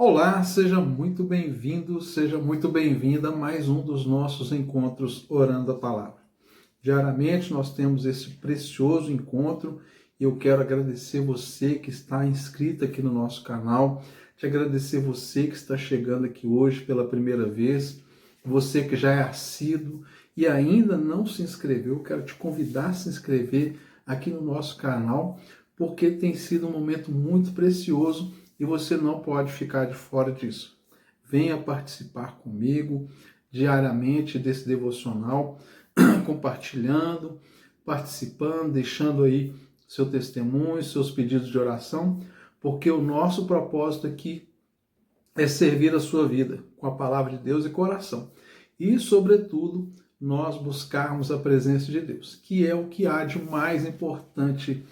Olá, seja muito bem-vindo, seja muito bem-vinda a mais um dos nossos encontros Orando a Palavra. Diariamente nós temos esse precioso encontro e eu quero agradecer você que está inscrito aqui no nosso canal, te agradecer você que está chegando aqui hoje pela primeira vez, você que já é assíduo e ainda não se inscreveu, eu quero te convidar a se inscrever aqui no nosso canal, porque tem sido um momento muito precioso e você não pode ficar de fora disso. Venha participar comigo diariamente desse devocional, compartilhando, participando, deixando aí seu testemunho, seus pedidos de oração, porque o nosso propósito aqui é servir a sua vida com a palavra de Deus e coração. E, sobretudo, nós buscarmos a presença de Deus, que é o que há de mais importante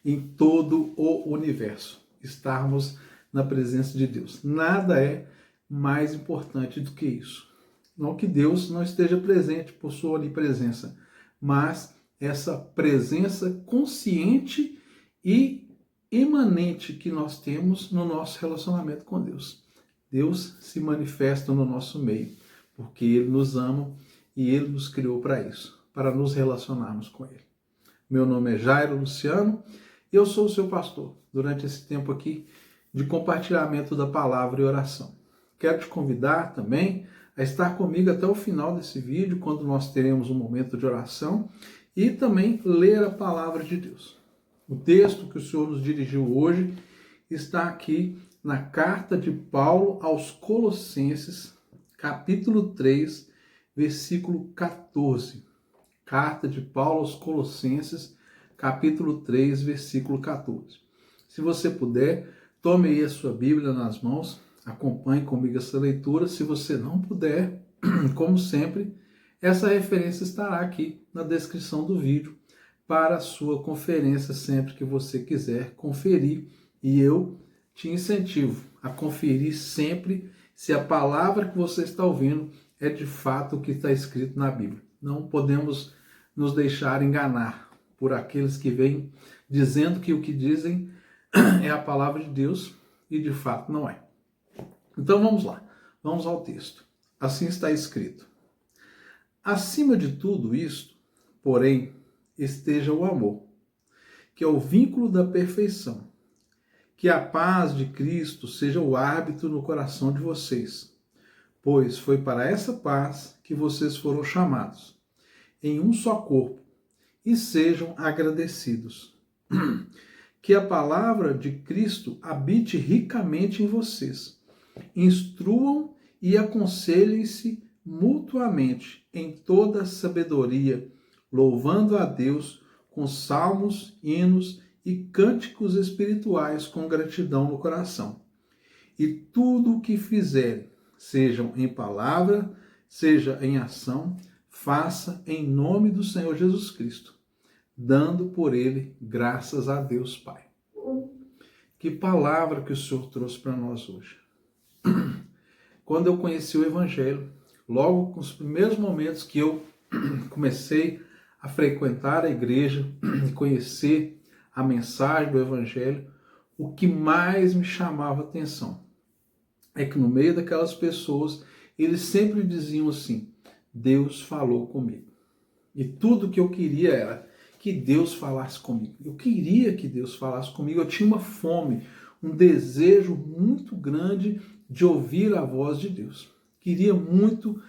em todo o universo. Estarmos na presença de Deus. Nada é mais importante do que isso. Não que Deus não esteja presente por sua onipresença, mas essa presença consciente e imanente que nós temos no nosso relacionamento com Deus. Deus se manifesta no nosso meio, porque Ele nos ama e Ele nos criou para isso, para nos relacionarmos com Ele. Meu nome é Jairo Luciano e eu sou o seu pastor durante esse tempo aqui de compartilhamento da palavra e oração. Quero te convidar também a estar comigo até o final desse vídeo, quando nós teremos um momento de oração, e também ler a palavra de Deus. O texto que o Senhor nos dirigiu hoje está aqui na carta de Paulo aos Colossenses, capítulo 3, versículo 14. Carta de Paulo aos Colossenses, capítulo 3, versículo 14. Se você puder, tome aí a sua Bíblia nas mãos, acompanhe comigo essa leitura. Se você não puder, como sempre, essa referência estará aqui na descrição do vídeo para a sua conferência sempre que você quiser conferir. E eu te incentivo a conferir sempre se a palavra que você está ouvindo é de fato o que está escrito na Bíblia. Não podemos nos deixar enganar por aqueles que vêm dizendo que o que dizem é a palavra de Deus e de fato não é. Então vamos lá, vamos ao texto. Assim está escrito: acima de tudo isto, porém, esteja o amor, que é o vínculo da perfeição. Que a paz de Cristo seja o árbitro no coração de vocês, pois foi para essa paz que vocês foram chamados, em um só corpo, e sejam agradecidos. Que a palavra de Cristo habite ricamente em vocês. Instruam e aconselhem-se mutuamente em toda sabedoria, louvando a Deus com salmos, hinos e cânticos espirituais com gratidão no coração. E tudo o que fizerem, sejam em palavra, seja em ação, faça em nome do Senhor Jesus Cristo, dando por ele graças a Deus Pai. Que palavra que o Senhor trouxe para nós hoje. Quando eu conheci o Evangelho, logo com os primeiros momentos que eu comecei a frequentar a igreja e conhecer a mensagem do Evangelho, o que mais me chamava a atenção é que no meio daquelas pessoas, eles sempre diziam assim: Deus falou comigo. E tudo que eu queria era que Deus falasse comigo. Eu queria que Deus falasse comigo. Eu tinha uma fome, um desejo muito grande de ouvir a voz de Deus. Queria muito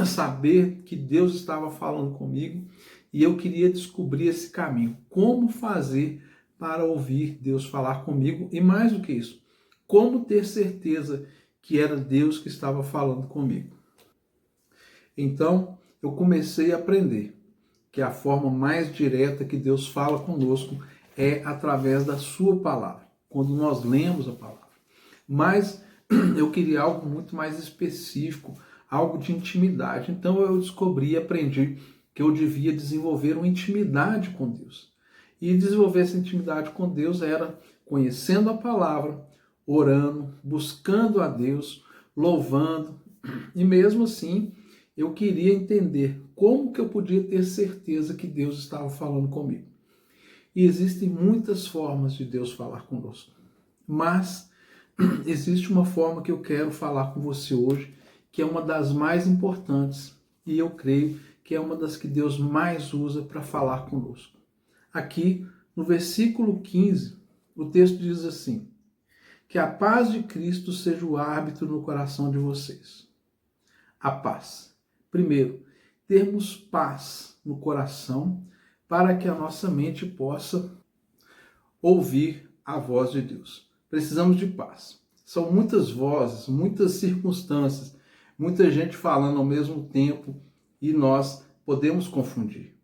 saber que Deus estava falando comigo e eu queria descobrir esse caminho. Como fazer para ouvir Deus falar comigo e, mais do que isso, como ter certeza que era Deus que estava falando comigo. Então, eu comecei a aprender que a forma mais direta que Deus fala conosco é através da sua palavra, quando nós lemos a palavra. Mas eu queria algo muito mais específico, algo de intimidade. Então eu descobri e aprendi que eu devia desenvolver uma intimidade com Deus. E desenvolver essa intimidade com Deus era conhecendo a palavra, orando, buscando a Deus, louvando. E mesmo assim, eu queria entender como que eu podia ter certeza que Deus estava falando comigo. E existem muitas formas de Deus falar conosco. Mas existe uma forma que eu quero falar com você hoje, que é uma das mais importantes, e eu creio que é uma das que Deus mais usa para falar conosco. Aqui, no versículo 15, o texto diz assim: que a paz de Cristo seja o árbitro no coração de vocês. A paz. Primeiro, termos paz no coração para que a nossa mente possa ouvir a voz de Deus. Precisamos de paz. São muitas vozes, muitas circunstâncias, muita gente falando ao mesmo tempo e nós podemos confundir.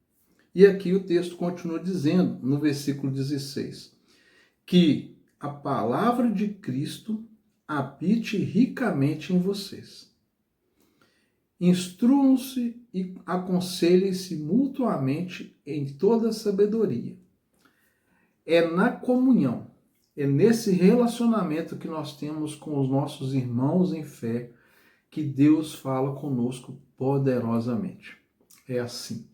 E aqui o texto continua dizendo, no versículo 16, que a palavra de Cristo habite ricamente em vocês. Instruam-se e aconselhem-se mutuamente em toda sabedoria. É na comunhão, é nesse relacionamento que nós temos com os nossos irmãos em fé que Deus fala conosco poderosamente. É assim.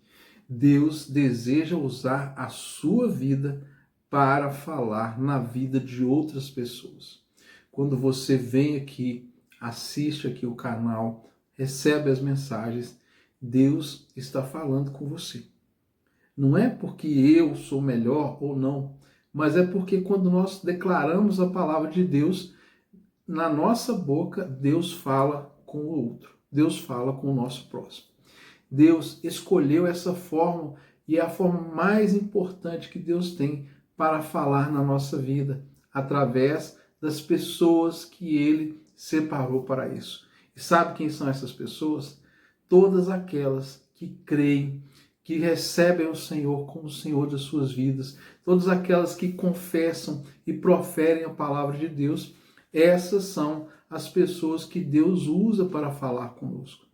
Deus deseja usar a sua vida para falar na vida de outras pessoas. Quando você vem aqui, assiste aqui o canal, recebe as mensagens, Deus está falando com você. Não é porque eu sou melhor ou não, mas é porque quando nós declaramos a palavra de Deus, na nossa boca, Deus fala com o outro. Deus fala com o nosso próximo. Deus escolheu essa forma e é a forma mais importante que Deus tem para falar na nossa vida, através das pessoas que Ele separou para isso. E sabe quem são essas pessoas? Todas aquelas que creem, que recebem o Senhor como o Senhor das suas vidas, todas aquelas que confessam e proferem a palavra de Deus, essas são as pessoas que Deus usa para falar conosco.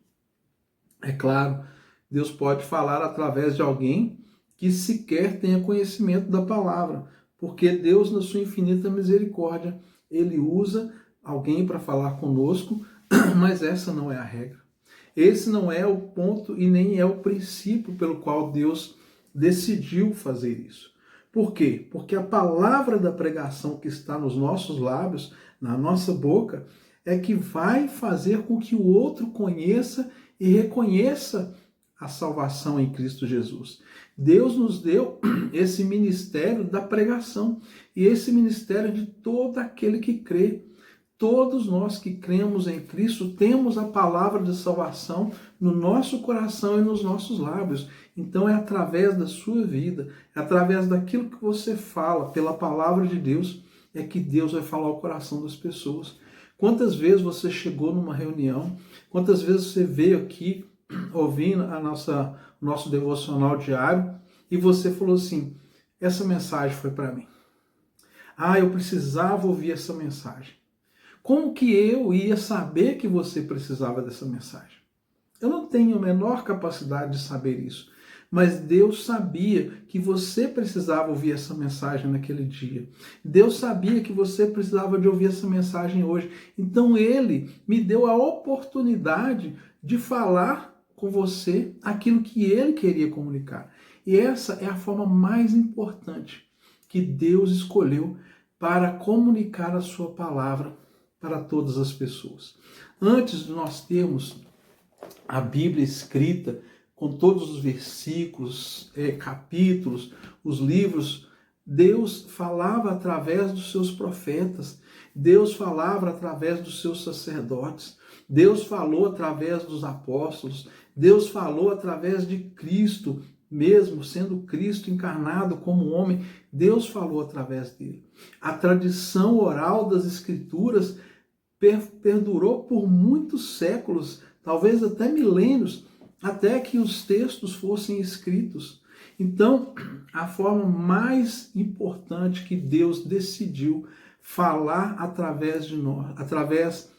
É claro, Deus pode falar através de alguém que sequer tenha conhecimento da palavra, porque Deus, na sua infinita misericórdia, Ele usa alguém para falar conosco, mas essa não é a regra. Esse não é o ponto e nem é o princípio pelo qual Deus decidiu fazer isso. Por quê? Porque a palavra da pregação que está nos nossos lábios, na nossa boca, é que vai fazer com que o outro conheça e reconheça a salvação em Cristo Jesus. Deus nos deu esse ministério da pregação e esse ministério de todo aquele que crê. Todos nós que cremos em Cristo temos a palavra de salvação no nosso coração e nos nossos lábios. Então é através da sua vida, é através daquilo que você fala pela palavra de Deus, é que Deus vai falar ao coração das pessoas. Quantas vezes você chegou numa reunião, quantas vezes você veio aqui ouvindo o nosso devocional diário e você falou assim, essa mensagem foi para mim. Eu precisava ouvir essa mensagem. Como que eu ia saber que você precisava dessa mensagem? Eu não tenho a menor capacidade de saber isso. Mas Deus sabia que você precisava ouvir essa mensagem naquele dia. Deus sabia que você precisava de ouvir essa mensagem hoje. Então Ele me deu a oportunidade de falar com você aquilo que Ele queria comunicar. E essa é a forma mais importante que Deus escolheu para comunicar a sua palavra para todas as pessoas. Antes de nós termos a Bíblia escrita, com todos os versículos, capítulos, os livros, Deus falava através dos seus profetas, Deus falava através dos seus sacerdotes, Deus falou através dos apóstolos, Deus falou através de Cristo, mesmo sendo Cristo encarnado como homem, Deus falou através dele. A tradição oral das Escrituras perdurou por muitos séculos, talvez até milênios, até que os textos fossem escritos. Então, a forma mais importante que Deus decidiu falar através de nós, através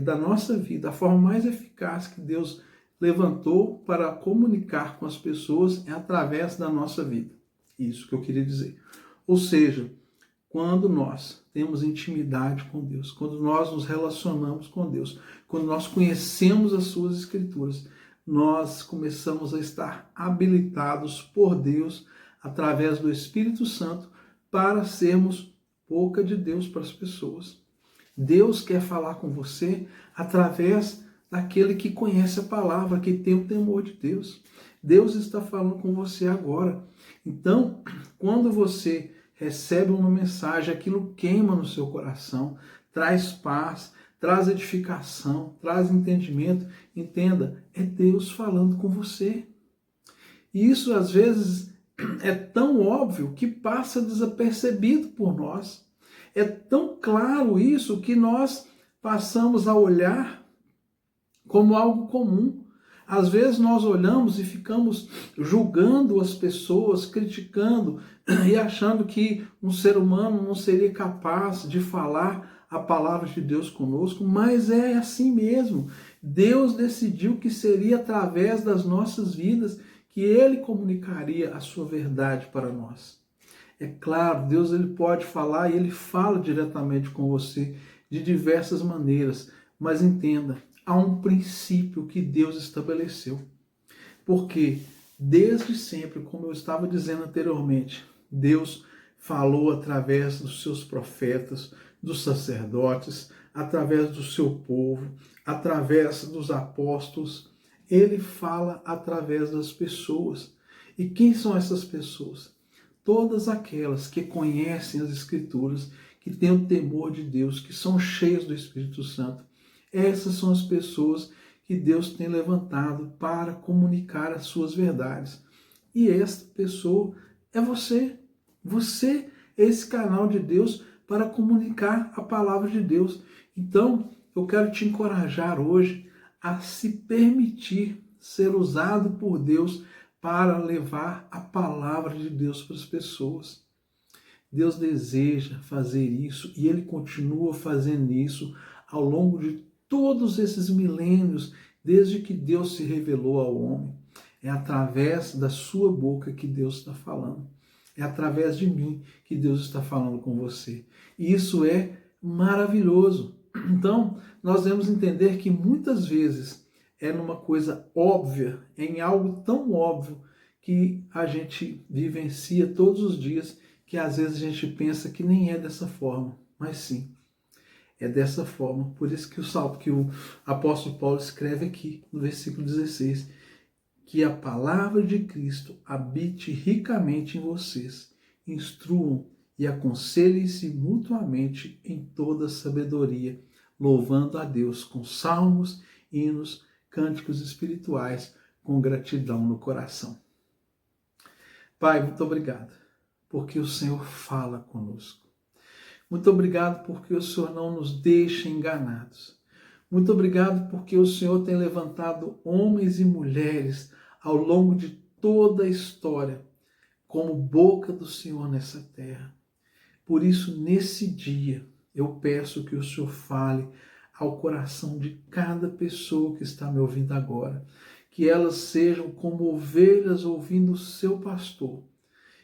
da nossa vida, a forma mais eficaz que Deus levantou para comunicar com as pessoas é através da nossa vida. Isso que eu queria dizer. Ou seja, quando nós temos intimidade com Deus, quando nós nos relacionamos com Deus, quando nós conhecemos as suas Escrituras, nós começamos a estar habilitados por Deus, através do Espírito Santo, para sermos boca de Deus para as pessoas. Deus quer falar com você através daquele que conhece a palavra, que tem o temor de Deus. Deus está falando com você agora. Então, quando você recebe uma mensagem, aquilo queima no seu coração, traz paz, traz edificação, traz entendimento. Entenda, é Deus falando com você. E isso, às vezes, é tão óbvio que passa desapercebido por nós. É tão claro isso que nós passamos a olhar como algo comum. Às vezes nós olhamos e ficamos julgando as pessoas, criticando e achando que um ser humano não seria capaz de falar a palavra de Deus conosco, mas é assim mesmo. Deus decidiu que seria através das nossas vidas que Ele comunicaria a sua verdade para nós. É claro, Deus ele pode falar e Ele fala diretamente com você de diversas maneiras, mas entenda, há um princípio que Deus estabeleceu. Porque desde sempre, como eu estava dizendo anteriormente, Deus falou através dos seus profetas, dos sacerdotes, através do seu povo, através dos apóstolos. Ele fala através das pessoas. E quem são essas pessoas? Todas aquelas que conhecem as Escrituras, que têm o temor de Deus, que são cheias do Espírito Santo. Essas são as pessoas que Deus tem levantado para comunicar as suas verdades. E esta pessoa é você. Você é esse canal de Deus para comunicar a palavra de Deus. Então, eu quero te encorajar hoje a se permitir ser usado por Deus para levar a palavra de Deus para as pessoas. Deus deseja fazer isso e Ele continua fazendo isso ao longo de todos esses milênios, desde que Deus se revelou ao homem. É através da sua boca que Deus está falando. É através de mim que Deus está falando com você. E isso é maravilhoso. Então, nós devemos entender que muitas vezes é numa coisa óbvia, em algo tão óbvio que a gente vivencia todos os dias, que às vezes a gente pensa que nem é dessa forma, mas sim, é dessa forma. Por isso que o apóstolo Paulo escreve aqui no versículo 16, que a palavra de Cristo habite ricamente em vocês, instruam e aconselhem-se mutuamente em toda sabedoria, louvando a Deus com salmos, hinos, cânticos espirituais, com gratidão no coração. Pai, muito obrigado, porque o Senhor fala conosco. Muito obrigado porque o Senhor não nos deixa enganados. Muito obrigado porque o Senhor tem levantado homens e mulheres ao longo de toda a história como boca do Senhor nessa terra. Por isso, nesse dia, eu peço que o Senhor fale ao coração de cada pessoa que está me ouvindo agora, que elas sejam como ovelhas ouvindo o seu pastor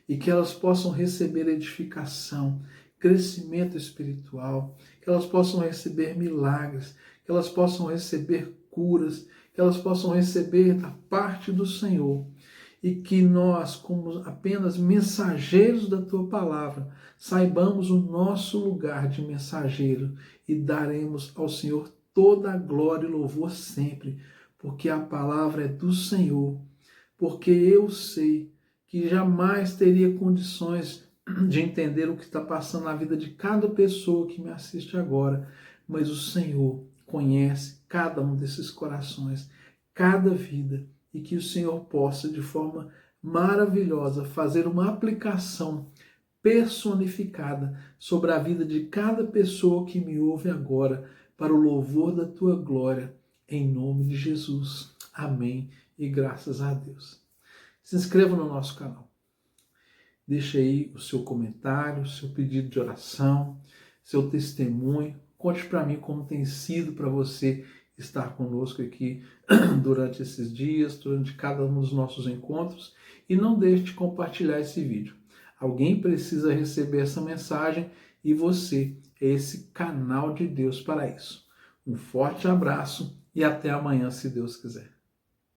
e que elas possam receber edificação, crescimento espiritual, que elas possam receber milagres, que elas possam receber curas, que elas possam receber da parte do Senhor e que nós, como apenas mensageiros da Tua Palavra, saibamos o nosso lugar de mensageiro e daremos ao Senhor toda a glória e louvor sempre, porque a palavra é do Senhor, porque eu sei que jamais teria condições de entender o que está passando na vida de cada pessoa que me assiste agora, mas o Senhor conhece cada um desses corações, cada vida, e que o Senhor possa, de forma maravilhosa, fazer uma aplicação personificada sobre a vida de cada pessoa que me ouve agora, para o louvor da Tua glória, em nome de Jesus. Amém e graças a Deus. Se inscreva no nosso canal. Deixe aí o seu comentário, seu pedido de oração, seu testemunho. Conte para mim como tem sido para você estar conosco aqui durante esses dias, durante cada um dos nossos encontros. E não deixe de compartilhar esse vídeo. Alguém precisa receber essa mensagem e você é esse canal de Deus para isso. Um forte abraço e até amanhã, se Deus quiser.